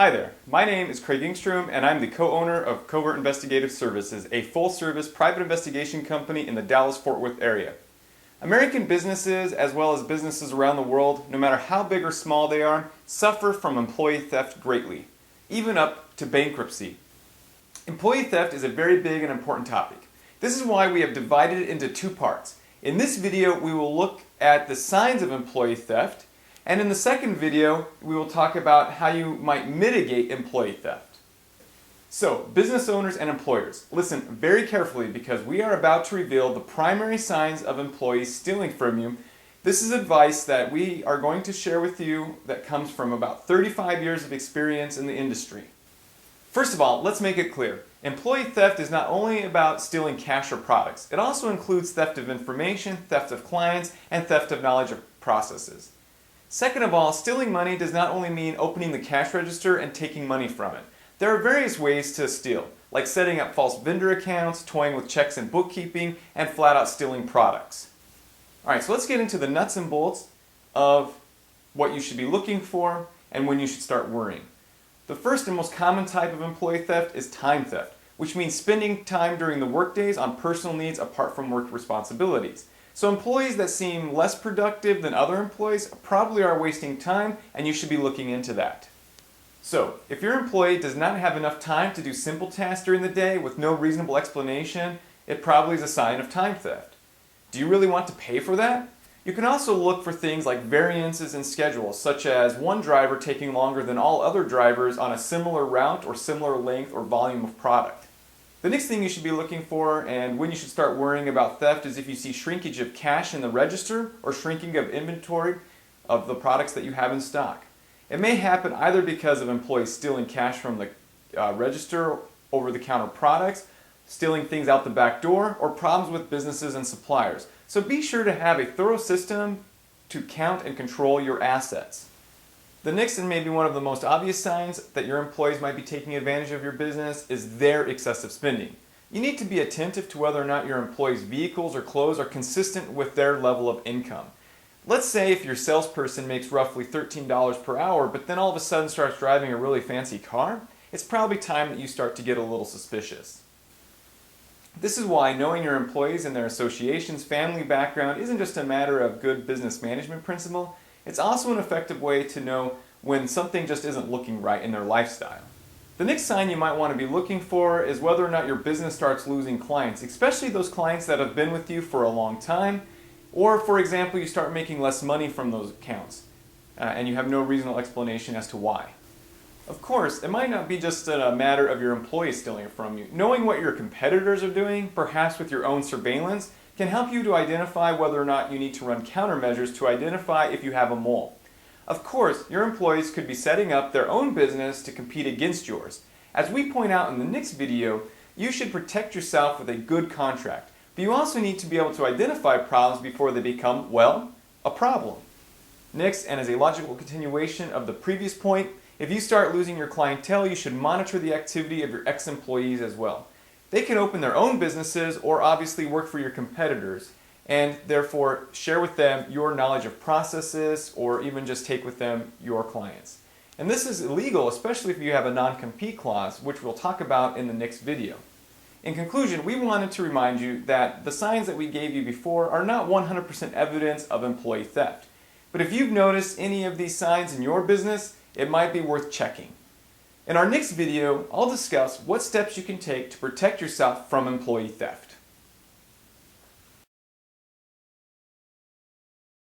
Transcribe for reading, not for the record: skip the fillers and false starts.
Hi there, my name is Craig Ingstrom and I'm the co-owner of Covert Investigative Services, a full-service private investigation company in the Dallas-Fort Worth area. American businesses, as well as businesses around the world, no matter how big or small they are, suffer from employee theft greatly, even up to bankruptcy. Employee theft is a very big and important topic. This is why we have divided it into two parts. In this video, we will look at the signs of employee theft, and in the second video, we will talk about how you might mitigate employee theft. So, business owners and employers, listen very carefully because we are about to reveal the primary signs of employees stealing from you. This is advice that we are going to share with you that comes from about 35 years of experience in the industry. First of all, let's make it clear. Employee theft is not only about stealing cash or products. It also includes theft of information, theft of clients, and theft of knowledge of processes. Second of all, stealing money does not only mean opening the cash register and taking money from it. There are various ways to steal, like setting up false vendor accounts, toying with checks and bookkeeping, and flat out stealing products. Alright, so let's get into the nuts and bolts of what you should be looking for and when you should start worrying. The first and most common type of employee theft is time theft, which means spending time during the workdays on personal needs apart from work responsibilities. So employees that seem less productive than other employees probably are wasting time, and you should be looking into that. So, if your employee does not have enough time to do simple tasks during the day with no reasonable explanation, it probably is a sign of time theft. Do you really want to pay for that? You can also look for things like variances in schedules, such as one driver taking longer than all other drivers on a similar route or similar length or volume of product. The next thing you should be looking for and when you should start worrying about theft is if you see shrinkage of cash in the register or shrinking of inventory of the products that you have in stock. It may happen either because of employees stealing cash from the register, over-the-counter products, stealing things out the back door, or problems with businesses and suppliers. So be sure to have a thorough system to count and control your assets. The next and maybe one of the most obvious signs that your employees might be taking advantage of your business is their excessive spending. You need to be attentive to whether or not your employees' vehicles or clothes are consistent with their level of income. Let's say if your salesperson makes roughly $13 per hour, but then all of a sudden starts driving a really fancy car, it's probably time that you start to get a little suspicious. This is why knowing your employees and their associations, family background isn't just a matter of good business management principle. It's also an effective way to know when something just isn't looking right in their lifestyle. The next sign you might want to be looking for is whether or not your business starts losing clients, especially those clients that have been with you for a long time, or for example, you start making less money from those accounts and you have no reasonable explanation as to why. Of course, it might not be just a matter of your employees stealing it from you. Knowing what your competitors are doing, perhaps with your own surveillance, can help you to identify whether or not you need to run countermeasures to identify if you have a mole. Of course, your employees could be setting up their own business to compete against yours. As we point out in the next video, you should protect yourself with a good contract, but you also need to be able to identify problems before they become, well, a problem. Next, and as a logical continuation of the previous point, if you start losing your clientele, you should monitor the activity of your ex-employees as well. They can open their own businesses or obviously work for your competitors and therefore share with them your knowledge of processes or even just take with them your clients. And this is illegal, especially if you have a non-compete clause, which we'll talk about in the next video. In conclusion, we wanted to remind you that the signs that we gave you before are not 100% evidence of employee theft. But if you've noticed any of these signs in your business, it might be worth checking. In our next video, I'll discuss what steps you can take to protect yourself from employee theft.